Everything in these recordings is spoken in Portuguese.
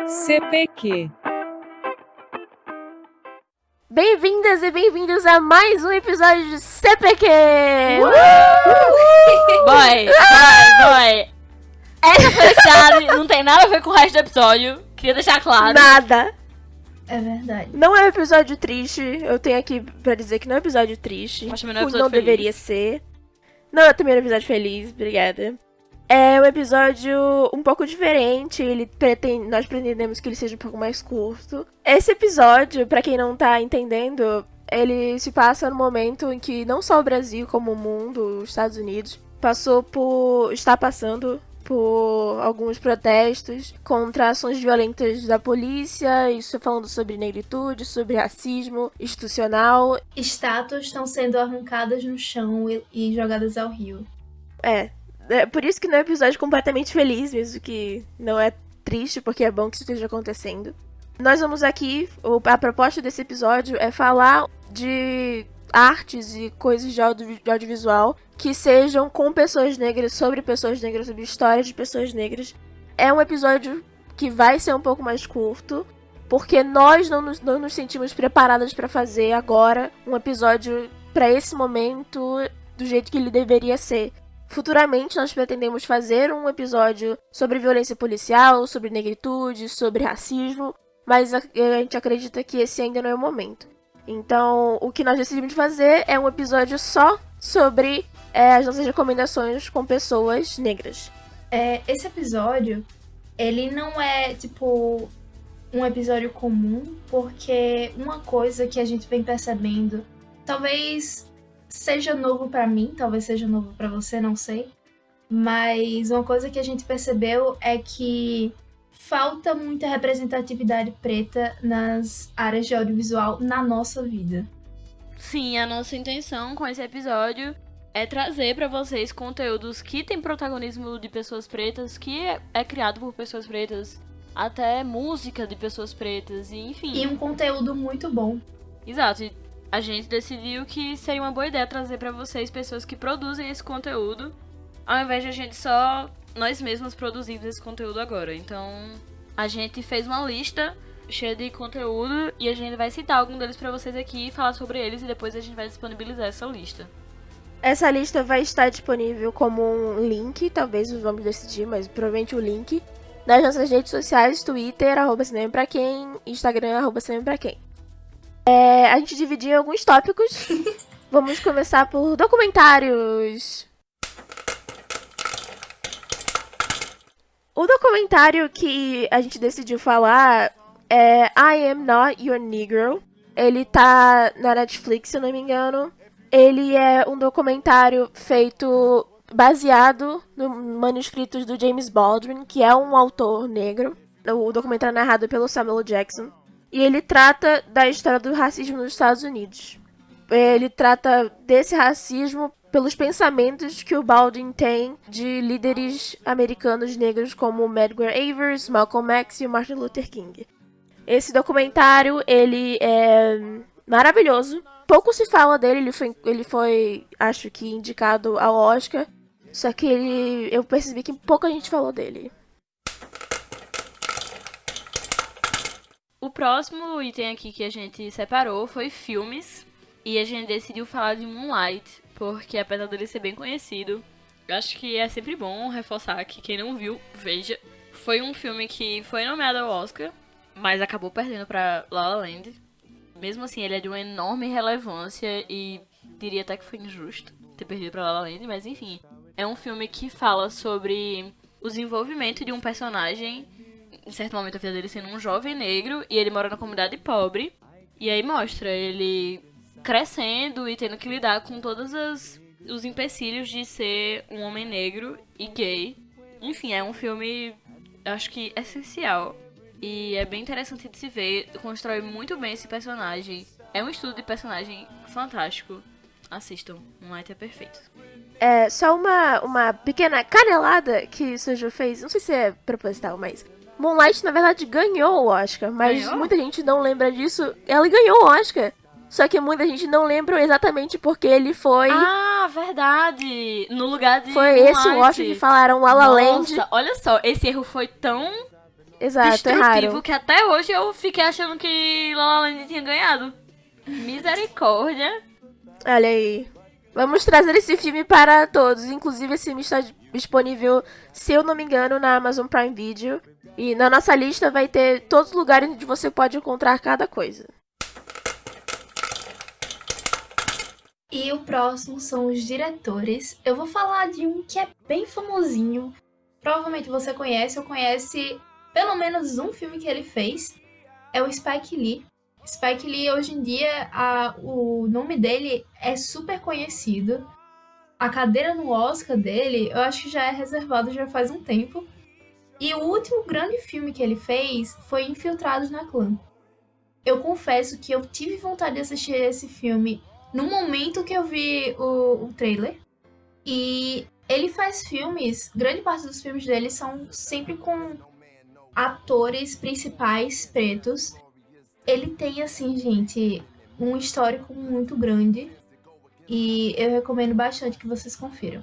CPQ. Bem-vindas e bem-vindos a mais um episódio de CPQ! Boy! Essa foi a chave, não tem nada a ver com o resto do episódio. Queria deixar claro. Nada! É verdade. Não é um episódio triste, eu tenho aqui pra dizer que não é um episódio triste. Mas também não é um episódio não feliz. deveria ser. Não, é também um episódio feliz, obrigada. É um episódio um pouco diferente, nós pretendemos que ele seja um pouco mais curto. Esse episódio, pra quem não tá entendendo, ele se passa no momento em que não só o Brasil, como o mundo, os Estados Unidos, está passando por alguns protestos contra ações violentas da polícia, isso falando sobre negritude, sobre racismo institucional. Estátuas estão sendo arrancadas no chão e jogadas ao rio. É por isso que não é um episódio completamente feliz, mesmo que não é triste, porque é bom que isso esteja acontecendo. Nós vamos aqui, a proposta desse episódio é falar de artes e coisas de audiovisual que sejam com pessoas negras, sobre histórias de pessoas negras. É um episódio que vai ser um pouco mais curto, porque nós não nos sentimos preparadas para fazer agora um episódio para esse momento do jeito que ele deveria ser. Futuramente nós pretendemos fazer um episódio sobre violência policial, sobre negritude, sobre racismo, mas a gente acredita que esse ainda não é o momento. Então, o que nós decidimos fazer é um episódio só sobre as nossas recomendações com pessoas negras. Esse episódio, ele não é, tipo, um episódio comum, porque uma coisa que a gente vem percebendo, talvez seja novo pra mim, talvez seja novo pra você, não sei, mas uma coisa que a gente percebeu é que falta muita representatividade preta nas áreas de audiovisual na nossa vida. Sim, a nossa intenção com esse episódio é trazer pra vocês conteúdos que tem protagonismo de pessoas pretas, que é criado por pessoas pretas, até música de pessoas pretas, e enfim. E um conteúdo muito bom. Exato, e a gente decidiu que seria uma boa ideia trazer pra vocês pessoas que produzem esse conteúdo, ao invés de a gente só nós mesmos produzirmos esse conteúdo agora. Então, a gente fez uma lista cheia de conteúdo e a gente vai citar algum deles pra vocês aqui, falar sobre eles e depois a gente vai disponibilizar essa lista. Essa lista vai estar disponível como um link, talvez vamos decidir, mas provavelmente o link, nas nossas redes sociais, Twitter, @cinemapraquem, Instagram, @cinemapraquem. A gente dividiu em alguns tópicos. Vamos começar por documentários. O documentário que a gente decidiu falar é I Am Not Your Negro. Ele tá na Netflix, se eu não me engano. Ele é um documentário feito baseado nos manuscritos do James Baldwin, que é um autor negro. O documentário é narrado pelo Samuel Jackson. E ele trata da história do racismo nos Estados Unidos. Ele trata desse racismo pelos pensamentos que o Baldwin tem de líderes americanos negros como Medgar Evers, Malcolm X e o Martin Luther King. Esse documentário, ele é maravilhoso. Pouco se fala dele, ele foi, acho que, indicado ao Oscar. Só que eu percebi que pouca gente falou dele. O próximo item aqui que a gente separou foi filmes. E a gente decidiu falar de Moonlight, porque apesar dele ser bem conhecido, eu acho que é sempre bom reforçar que quem não viu, veja. Foi um filme que foi nomeado ao Oscar, mas acabou perdendo pra La La Land. Mesmo assim, ele é de uma enorme relevância e diria até que foi injusto ter perdido pra La La Land, mas enfim. É um filme que fala sobre o desenvolvimento de um personagem, em certo momento da vida dele sendo um jovem negro, e ele mora na comunidade pobre. E aí mostra ele crescendo e tendo que lidar com todos os empecilhos de ser um homem negro e gay. Enfim, é um filme, eu acho que essencial. E é bem interessante de se ver, constrói muito bem esse personagem. É um estudo de personagem fantástico. Assistam, Moonlight é perfeito. Só uma pequena canelada que o Suju fez, não sei se é proposital, mas Moonlight na verdade ganhou o Oscar, mas muita gente não lembra disso. Ela ganhou o Oscar. Só que muita gente não lembra exatamente porque ele foi... Ah, verdade! No lugar de Foi Moonlight. esse o Oscar que falaram La La Land. Nossa, olha só, esse erro foi tão Exato, é destrutivo raro. que até hoje eu fiquei achando que La La Land tinha ganhado. Misericórdia. Olha aí. Vamos trazer esse filme para todos. Inclusive, esse filme está disponível, se eu não me engano, na Amazon Prime Video. E na nossa lista vai ter todos os lugares onde você pode encontrar cada coisa. E o próximo são os diretores. Eu vou falar de um que é bem famosinho. Provavelmente você conhece ou conhece pelo menos um filme que ele fez. É o Spike Lee. Spike Lee, hoje em dia, o nome dele é super conhecido. A cadeira no Oscar dele, eu acho que já é reservado já faz um tempo. E o último grande filme que ele fez foi Infiltrados na Clã. Eu confesso que eu tive vontade de assistir esse filme no momento que eu vi o trailer. E ele faz filmes, grande parte dos filmes dele são sempre com atores principais pretos. Ele tem, assim, gente, um histórico muito grande. E eu recomendo bastante que vocês confiram.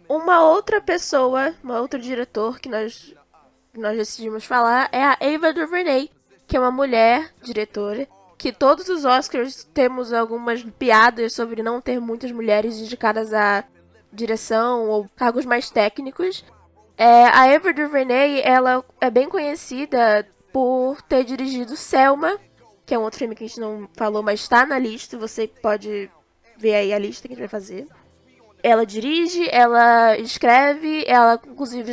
Uma outra pessoa, um outro diretor que nós decidimos falar é a Ava DuVernay, que é uma mulher diretora, que todos os Oscars temos algumas piadas sobre não ter muitas mulheres dedicadas à direção ou cargos mais técnicos. A Ava DuVernay, ela é bem conhecida por ter dirigido Selma, que é um outro filme que a gente não falou, mas está na lista, você pode ver aí a lista que a gente vai fazer. Ela dirige, ela escreve, ela inclusive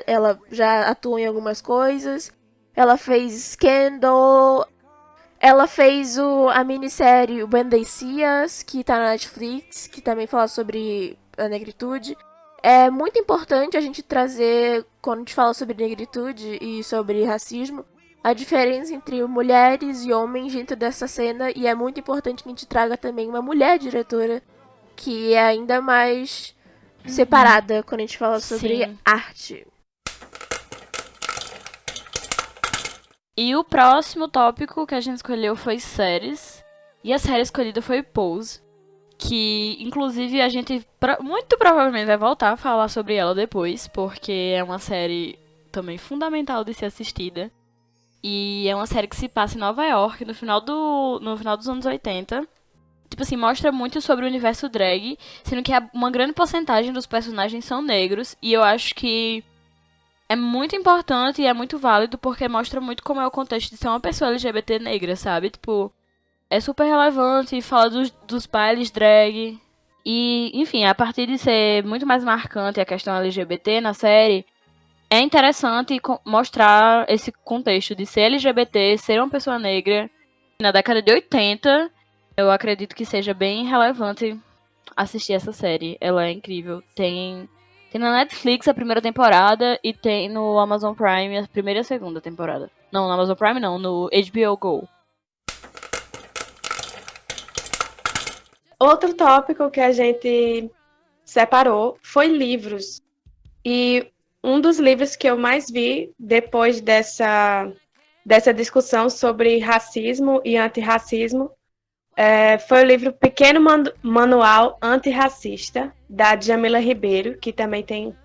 ela já atuou em algumas coisas. Ela fez Scandal, ela fez a minissérie When They See Us, que tá na Netflix, que também fala sobre a negritude. É muito importante a gente trazer, quando a gente fala sobre negritude e sobre racismo, a diferença entre mulheres e homens dentro dessa cena, e é muito importante que a gente traga também uma mulher diretora, que é ainda mais separada quando a gente fala sobre Sim. arte. E o próximo tópico que a gente escolheu foi séries. E a série escolhida foi Pose. Que, inclusive, a gente muito provavelmente vai voltar a falar sobre ela depois. Porque é uma série também fundamental de ser assistida. E é uma série que se passa em Nova York no final dos anos 80. Tipo assim, mostra muito sobre o universo drag. Sendo que uma grande porcentagem dos personagens são negros. E eu acho que é muito importante e é muito válido porque mostra muito como é o contexto de ser uma pessoa LGBT negra, sabe? Tipo, é super relevante, fala dos bailes drag. E, enfim, a partir de ser muito mais marcante a questão LGBT na série, é interessante mostrar esse contexto de ser LGBT, ser uma pessoa negra. Na década de 80, eu acredito que seja bem relevante assistir essa série. Ela é incrível. Tem na Netflix a primeira temporada e tem no Amazon Prime a primeira e a segunda temporada. Não, no Amazon Prime não, no HBO Go. Outro tópico que a gente separou foi livros. E um dos livros que eu mais vi depois dessa discussão sobre racismo e antirracismo foi o livro Pequeno Manual Antirracista, da Djamila Ribeiro, que também tem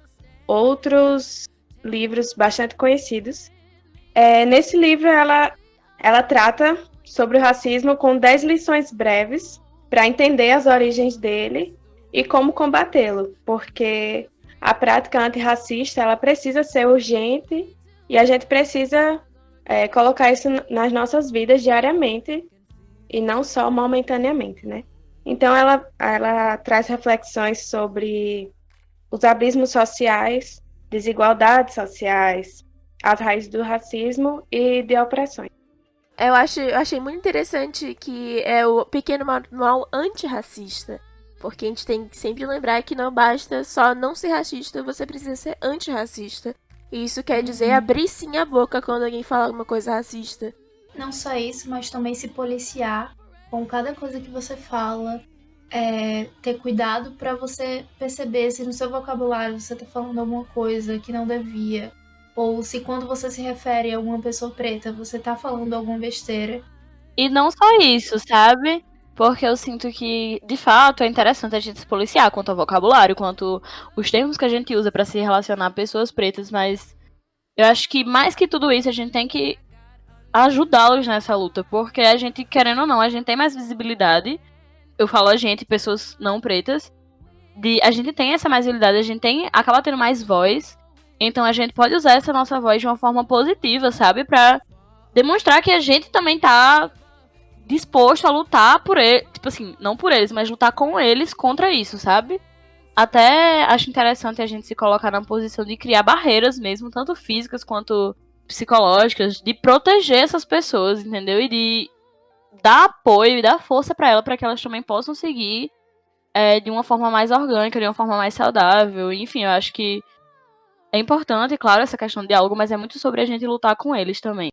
outros livros bastante conhecidos. Nesse livro, ela trata sobre o racismo com 10 lições breves para entender as origens dele e como combatê-lo, porque a prática antirracista ela precisa ser urgente e a gente precisa colocar isso nas nossas vidas diariamente e não só momentaneamente, né? Então ela traz reflexões sobre os abismos sociais, desigualdades sociais, as raízes do racismo e de opressões. Eu achei muito interessante que é o pequeno manual antirracista. Porque a gente tem que sempre lembrar que não basta só não ser racista, você precisa ser antirracista. E isso quer dizer abrir sim a boca quando alguém fala alguma coisa racista. Não só isso, mas também se policiar com cada coisa que você fala. Ter cuidado pra você perceber se no seu vocabulário você tá falando alguma coisa que não devia. Ou se quando você se refere a alguma pessoa preta, você tá falando alguma besteira. E não só isso, sabe? Porque eu sinto que, de fato, é interessante a gente se policiar quanto ao vocabulário, quanto os termos que a gente usa pra se relacionar a pessoas pretas, mas Eu acho que mais que tudo isso, a gente tem que ajudá-los nessa luta, porque a gente, querendo ou não, a gente tem mais visibilidade. Eu falo a gente, pessoas não pretas, a gente tem essa mais visibilidade, a gente acaba tendo mais voz, então a gente pode usar essa nossa voz de uma forma positiva, sabe? Pra demonstrar que a gente também tá disposto a lutar por eles, tipo assim, não por eles, mas lutar com eles contra isso, sabe? Até acho interessante a gente se colocar na posição de criar barreiras mesmo, tanto físicas quanto psicológicas, de proteger essas pessoas, entendeu? E de dar apoio e dar força pra elas, para que elas também possam seguir de uma forma mais orgânica, de uma forma mais saudável. Enfim, eu acho que é importante, claro, essa questão de diálogo, mas é muito sobre a gente lutar com eles também.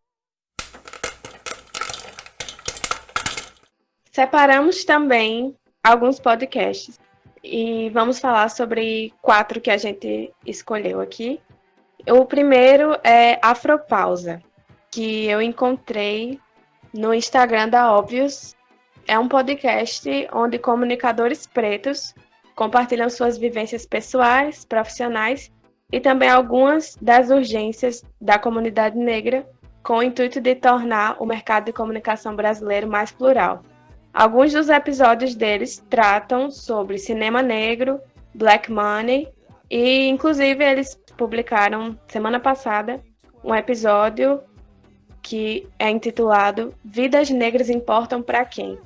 Separamos também alguns podcasts e vamos falar sobre 4 que a gente escolheu aqui. O primeiro é Afropausa, que eu encontrei no Instagram da Óbvios. É um podcast onde comunicadores pretos compartilham suas vivências pessoais, profissionais e também algumas das urgências da comunidade negra, com o intuito de tornar o mercado de comunicação brasileiro mais plural. Alguns dos episódios deles tratam sobre cinema negro, black money e, inclusive, eles publicaram semana passada um episódio que é intitulado Vidas Negras Importam Pra Quem?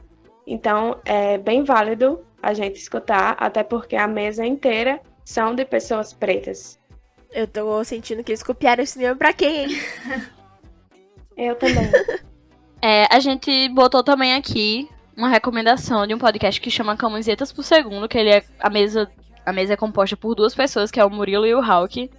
Então, é bem válido a gente escutar, até porque a mesa inteira são de pessoas pretas. Eu tô sentindo que eles copiaram esse cinema pra quem, hein? Eu também. A gente botou também aqui uma recomendação de um podcast que chama Camisetas por Segundo, que ele é a mesa é composta por 2 pessoas, que é o Murilo e o Hawk,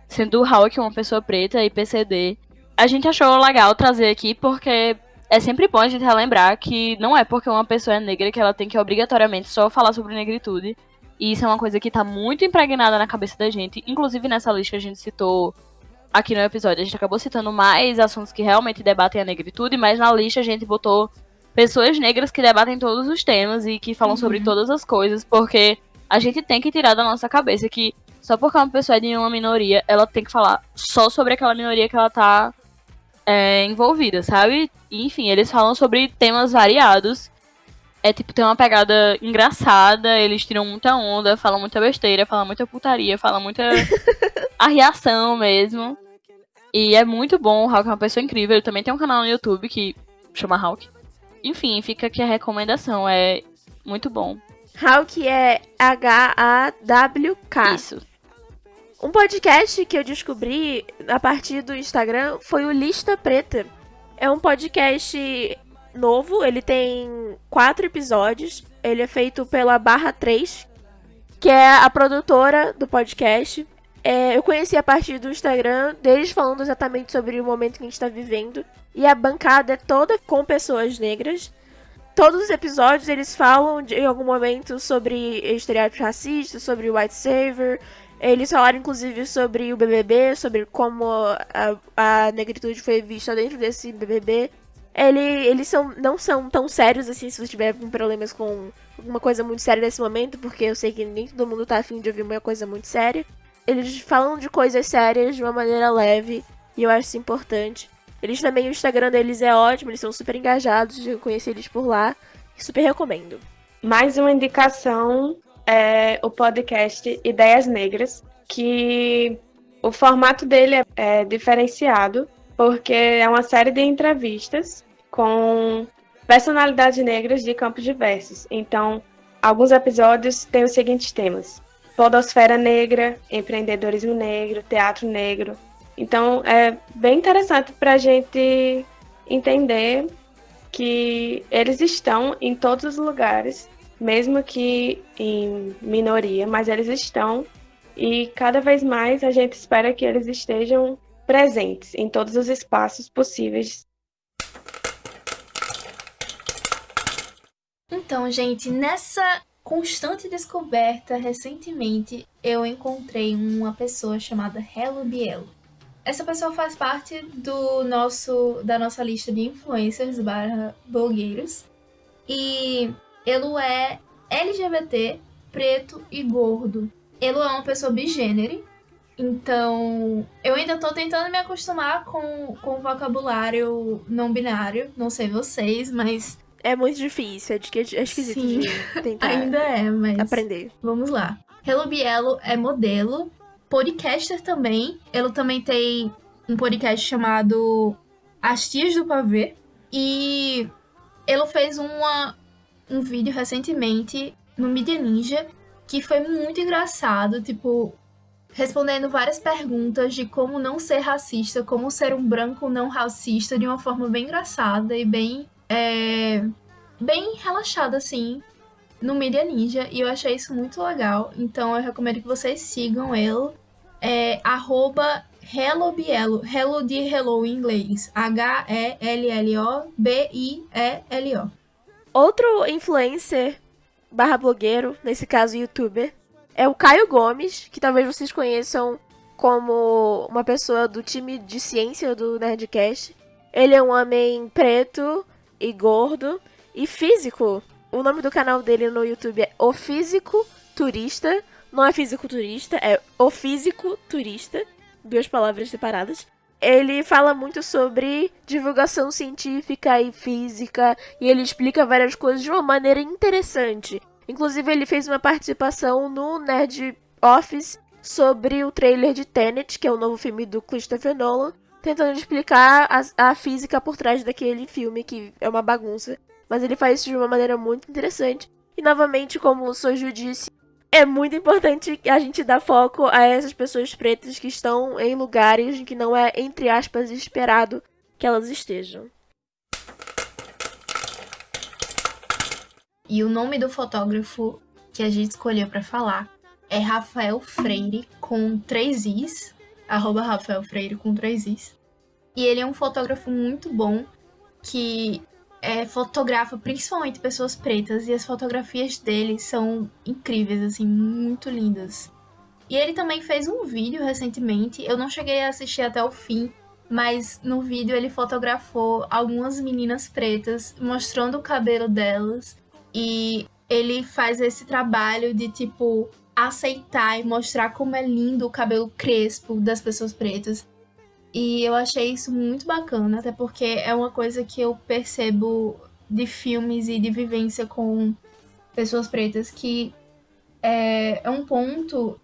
sendo o Hawk uma pessoa preta e PCD. A gente achou legal trazer aqui porque é sempre bom a gente relembrar que não é porque uma pessoa é negra que ela tem que obrigatoriamente só falar sobre negritude. E isso é uma coisa que tá muito impregnada na cabeça da gente. Inclusive nessa lista que a gente citou aqui no episódio, a gente acabou citando mais assuntos que realmente debatem a negritude, mas na lista a gente botou pessoas negras que debatem todos os temas e que falam sobre todas as coisas, porque a gente tem que tirar da nossa cabeça que só porque uma pessoa é de uma minoria, ela tem que falar só sobre aquela minoria que ela tá envolvida, sabe? E, enfim, eles falam sobre temas variados. Tem uma pegada engraçada, eles tiram muita onda, falam muita besteira, falam muita putaria, falam muita arriação mesmo. E é muito bom, o Hawk é uma pessoa incrível. Ele também tem um canal no YouTube que chama Hawk. Enfim, fica aqui a recomendação, é muito bom. Hawk é H-A-W-K. Isso. Um podcast que eu descobri a partir do Instagram foi o Lista Preta. É um podcast novo, ele tem 4 episódios. Ele é feito pela Barra 3, que é a produtora do podcast. Eu conheci a partir do Instagram deles falando exatamente sobre o momento que a gente está vivendo. E a bancada é toda com pessoas negras. Todos os episódios eles falam em algum momento sobre estereótipos racistas, sobre o white savior. Eles falaram inclusive sobre o BBB, sobre como a negritude foi vista dentro desse BBB. Eles não são tão sérios assim se você tiver problemas com alguma coisa muito séria nesse momento, porque eu sei que nem todo mundo tá afim de ouvir uma coisa muito séria. Eles falam de coisas sérias de uma maneira leve, e eu acho isso importante. Eles também, o Instagram deles é ótimo, eles são super engajados, eu conheci eles por lá, super recomendo. Mais uma indicação é o podcast Ideias Negras, que o formato dele é diferenciado, porque é uma série de entrevistas com personalidades negras de campos diversos. Então, alguns episódios têm os seguintes temas: podosfera negra, empreendedorismo negro, teatro negro. Então, é bem interessante para a gente entender que eles estão em todos os lugares, mesmo que em minoria, mas eles estão, e cada vez mais a gente espera que eles estejam presentes em todos os espaços possíveis. Então, gente, nessa constante descoberta, recentemente eu encontrei uma pessoa chamada Hello Bielo. Essa pessoa faz parte da nossa lista de influencers /blogueiros. E ele é LGBT, preto e gordo. Ele é uma pessoa bigênero. Então, eu ainda tô tentando me acostumar com o vocabulário não binário. Não sei vocês, mas É muito difícil, é esquisito sim, de tentar ainda é, mas aprender. vamos lá. Hello Bielo é modelo, podcaster também. Ela também tem um podcast chamado As Tias do Pavê. E ela fez um vídeo recentemente no Mídia Ninja que foi muito engraçado, tipo, respondendo várias perguntas de como não ser racista, como ser um branco não racista de uma forma bem engraçada e bem relaxada, assim, no Mídia Ninja. E eu achei isso muito legal. Então eu recomendo que vocês sigam ele. É @HelloBielo. Hello de hello em inglês. HELLOBIELO. Outro influencer / blogueiro, nesse caso youtuber, é o Caio Gomes, que talvez vocês conheçam como uma pessoa do time de ciência do Nerdcast. Ele é um homem preto e gordo e físico. O nome do canal dele no YouTube é O Físico Turista. Não é físico turista, é O Físico Turista. 2 palavras separadas. Ele fala muito sobre divulgação científica e física, e ele explica várias coisas de uma maneira interessante. Inclusive, ele fez uma participação no Nerd Office sobre o trailer de Tenet, que é o novo filme do Christopher Nolan, tentando explicar a física por trás daquele filme, que é uma bagunça. Mas ele faz isso de uma maneira muito interessante. E, novamente, como o Soju disse, é muito importante a gente dar foco a essas pessoas pretas que estão em lugares em que não é, entre aspas, esperado que elas estejam. E o nome do fotógrafo que a gente escolheu para falar é Rafael Freire, com 3 Is, @Rafael Freire com 3 Is. E ele é um fotógrafo muito bom que fotografa principalmente pessoas pretas, e as fotografias dele são incríveis, assim, muito lindas. E ele também fez um vídeo recentemente, eu não cheguei a assistir até o fim, mas no vídeo ele fotografou algumas meninas pretas, mostrando o cabelo delas, e ele faz esse trabalho de, tipo, aceitar e mostrar como é lindo o cabelo crespo das pessoas pretas. E eu achei isso muito bacana, até porque é uma coisa que eu percebo de filmes e de vivência com pessoas pretas, que é um ponto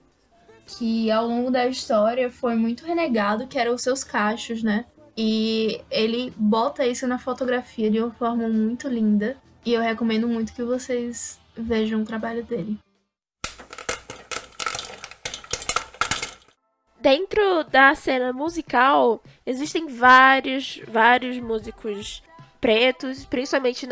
que ao longo da história foi muito renegado, que eram os seus cachos, né? E ele bota isso na fotografia de uma forma muito linda, e eu recomendo muito que vocês vejam o trabalho dele. Dentro da cena musical, existem vários músicos pretos, principalmente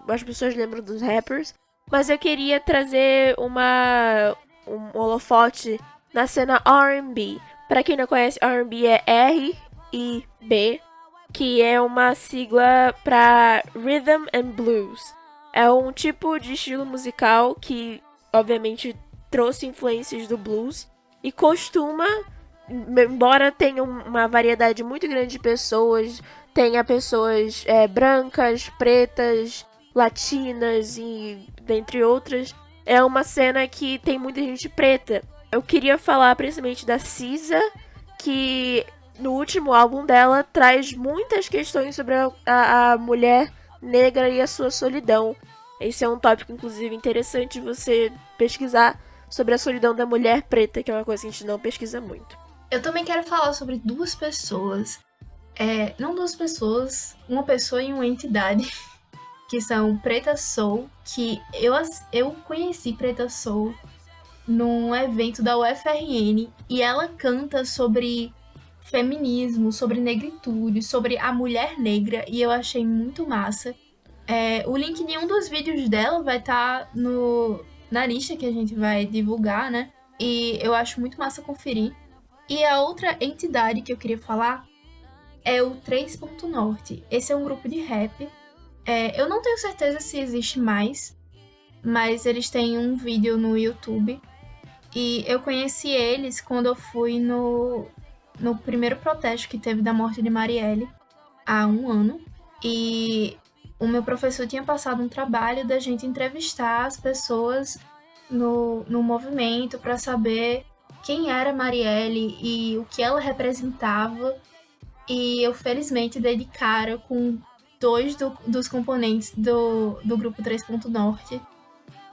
as pessoas lembram dos rappers, mas eu queria trazer um holofote na cena R&B. Para quem não conhece, R&B é R&B, que é uma sigla para Rhythm and Blues. É um tipo de estilo musical que, obviamente, trouxe influências do blues e costuma, embora tenha uma variedade muito grande de pessoas, tenha pessoas brancas, pretas, latinas e dentre outras, é uma cena que tem muita gente preta. Eu queria falar principalmente da SZA, que no último álbum dela traz muitas questões sobre a mulher negra e a sua solidão. Esse é um tópico, inclusive, interessante de você pesquisar sobre a solidão da mulher preta, que é uma coisa que a gente não pesquisa muito. Eu também quero falar sobre 2 pessoas. Não 2 pessoas, uma pessoa e uma entidade, que são Preta Soul, que eu conheci Preta Soul num evento da UFRN, e ela canta sobre feminismo, sobre negritude, sobre a mulher negra, e eu achei muito massa. O link de um dos vídeos dela vai estar na lista que a gente vai divulgar, né? E eu acho muito massa conferir. E a outra entidade que eu queria falar é o 3 Norte. Esse é um grupo de rap. Eu não tenho certeza se existe mais, mas eles têm um vídeo no YouTube. E eu conheci eles quando eu fui no primeiro protesto que teve da morte de Marielle, há 1 ano. E o meu professor tinha passado um trabalho da gente entrevistar as pessoas no movimento para saber quem era Marielle e o que ela representava. E eu, felizmente, dei de cara com dois dos componentes do grupo 3 Ponto Norte.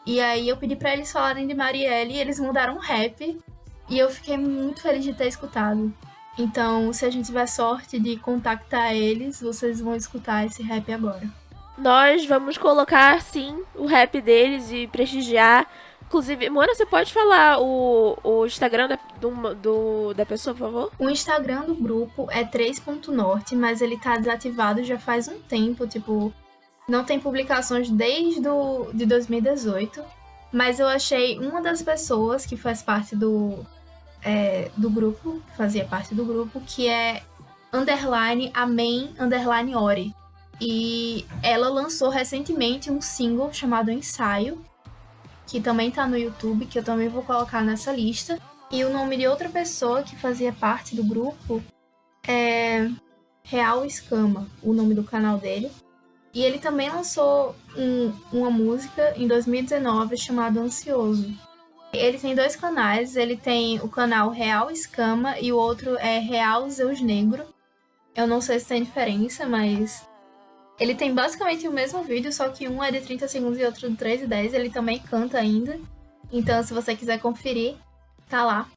E aí eu pedi pra eles falarem de Marielle e eles mudaram rap. E eu fiquei muito feliz de ter escutado. Então, se a gente tiver sorte de contactar eles, vocês vão escutar esse rap agora. Nós vamos colocar, sim, o rap deles e prestigiar. Inclusive, Mona, você pode falar o Instagram da pessoa, por favor? O Instagram do grupo é 3.norte, mas ele tá desativado já faz um tempo, tipo, não tem publicações desde de 2018. Mas eu achei uma das pessoas que faz parte do grupo, que fazia parte do grupo, que é _Amen_Ori. E ela lançou recentemente um single chamado Ensaio, que também tá no YouTube, que eu também vou colocar nessa lista. E o nome de outra pessoa que fazia parte do grupo é Real Escama, o nome do canal dele. E ele também lançou uma música em 2019 chamada Ansioso. Ele tem 2 canais, ele tem o canal Real Escama e o outro é Real Zeus Negro. Eu não sei se tem diferença, mas ele tem basicamente o mesmo vídeo, só que um é de 30 segundos e outro de 3 e 10. Ele também canta ainda. Então, se você quiser conferir, tá lá.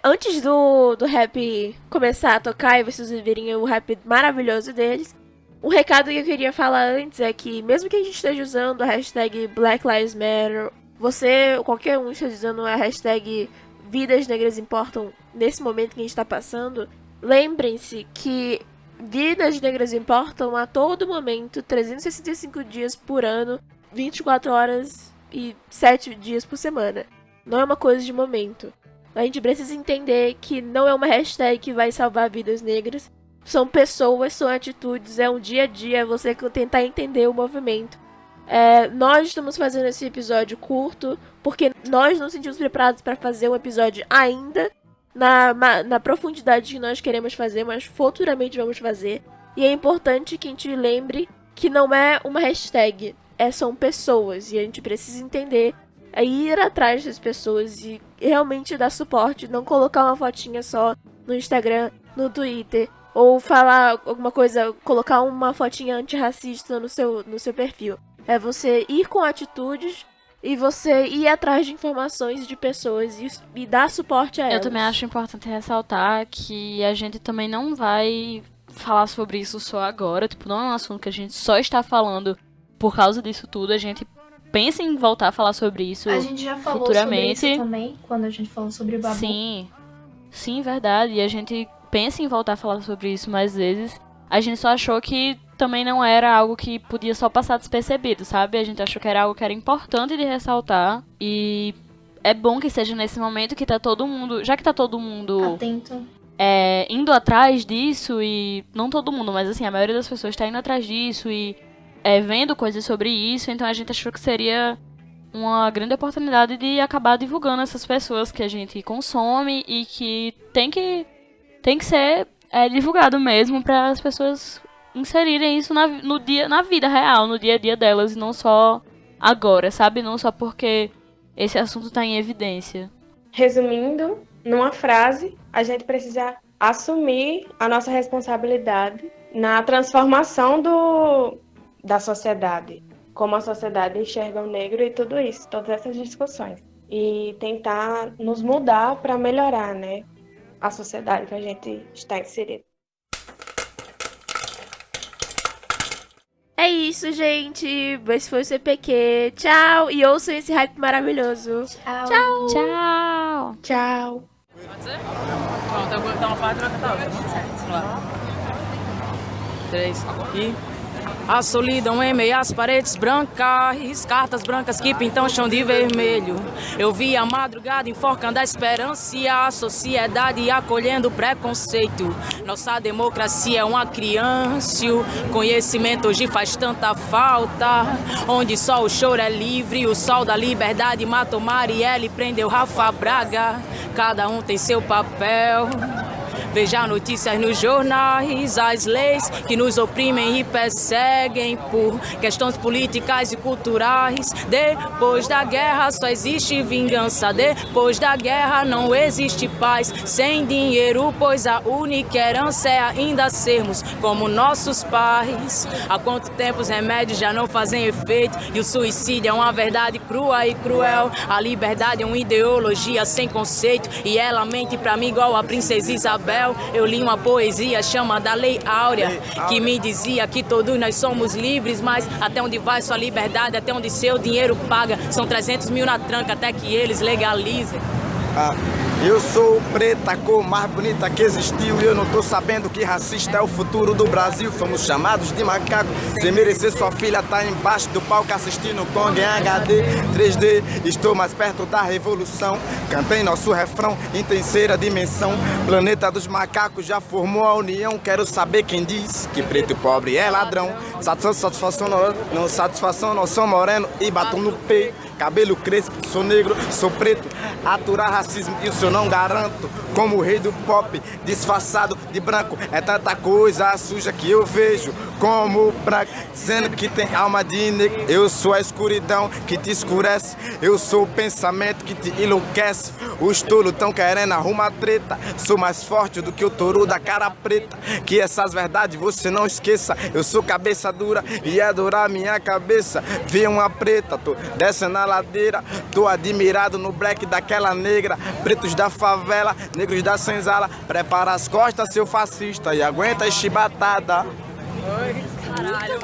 Antes do rap começar a tocar e vocês ouvirem o rap maravilhoso deles, o recado que eu queria falar antes é que, mesmo que a gente esteja usando a hashtag Black Lives Matter, você ou qualquer um esteja usando a hashtag Vidas Negras Importam nesse momento que a gente está passando, lembrem-se que vidas negras importam a todo momento, 365 dias por ano, 24 horas e 7 dias por semana. Não é uma coisa de momento. A gente precisa entender que não é uma hashtag que vai salvar vidas negras. São pessoas, são atitudes, é um dia a dia, é você tentar entender o movimento. Nós estamos fazendo esse episódio curto porque nós não nos sentimos preparados para fazer um episódio ainda na profundidade que nós queremos fazer, mas futuramente vamos fazer. E é importante que a gente lembre que não é uma hashtag, são pessoas, e a gente precisa entender, ir atrás das pessoas e realmente dar suporte, não colocar uma fotinha só no Instagram, no Twitter, ou falar alguma coisa, colocar uma fotinha antirracista no seu perfil. É você ir com atitudes e você ir atrás de informações de pessoas e dar suporte a elas. Eu também acho importante ressaltar que a gente também não vai falar sobre isso só agora. Tipo, não é um assunto que a gente só está falando por causa disso tudo. A gente pensa em voltar a falar sobre isso futuramente. A gente já falou sobre isso também, quando a gente falou sobre o Babu. Sim, verdade. E a gente pensa em voltar a falar sobre isso mais vezes. A gente só achou que também não era algo que podia só passar despercebido, sabe? A gente achou que era algo que era importante de ressaltar. E é bom que seja nesse momento que tá todo mundo... Já que tá todo mundo... atento. Indo atrás disso e... Não todo mundo, mas assim, a maioria das pessoas tá indo atrás disso e... vendo coisas sobre isso. Então a gente achou que seria uma grande oportunidade de acabar divulgando essas pessoas que a gente consome e que tem que ser divulgado mesmo para as pessoas inserirem isso na vida real, no dia a dia delas, e não só agora, sabe? Não só porque esse assunto tá em evidência. Resumindo, numa frase, a gente precisa assumir a nossa responsabilidade na transformação da sociedade, como a sociedade enxerga o negro e tudo isso, todas essas discussões. E tentar nos mudar para melhorar, né, a sociedade que a gente está inserido. É isso, gente. Esse foi o CPQ. Tchau. E ouçam esse hype maravilhoso. Tchau. Tchau. Tchau! Tchau! Pode ser? Pronto, eu vou dar uma parte e vai cantar outra. Vamos lá. 3 e... A solidão em meio às paredes brancas, cartas brancas que pintam o chão de vermelho. Eu vi a madrugada enforcando a esperança e a sociedade acolhendo o preconceito. Nossa democracia é uma criança, o conhecimento hoje faz tanta falta. Onde só o choro é livre, o sol da liberdade matou Marielle e prendeu Rafa Braga. Cada um tem seu papel. Veja notícias nos jornais, as leis que nos oprimem e perseguem por questões políticas e culturais. Depois da guerra só existe vingança, depois da guerra não existe paz. Sem dinheiro, pois a única herança é ainda sermos como nossos pais. Há quanto tempo os remédios já não fazem efeito e o suicídio é uma verdade crua e cruel. A liberdade é uma ideologia sem conceito e ela mente pra mim igual a princesa Isabel. Eu li uma poesia chamada Lei Áurea que me dizia que todos nós somos livres, mas até onde vai sua liberdade, até onde seu dinheiro paga? São 300 mil na tranca até que eles legalizem. Eu sou preta, a cor mais bonita que existiu. E eu não tô sabendo que racista é o futuro do Brasil. Fomos chamados de macaco. Sem merecer, sua filha tá embaixo do palco assistindo Kong em HD 3D. Estou mais perto da revolução. Cantei nosso refrão em terceira dimensão. Planeta dos macacos já formou a união. Quero saber quem diz que preto e pobre é ladrão. Satisfação não sou moreno e batom no peito. Cabelo crespo, sou negro, sou preto. Aturar racismo, isso eu não garanto. Como o rei do pop, disfarçado de branco. É tanta coisa suja que eu vejo como branco, dizendo que tem alma de negro. Eu sou a escuridão que te escurece. Eu sou o pensamento que te enlouquece. Os tolos tão querendo arrumar treta. Sou mais forte do que o touro da cara preta. Que essas verdades você não esqueça. Eu sou cabeça dura e adorar minha cabeça. Vi uma preta, tô descendo a ladeira. Tô admirado no black daquela negra. Pretos da favela, negros da senzala. Prepara as costas, seu fascista, e aguenta a chibatada. Caralho,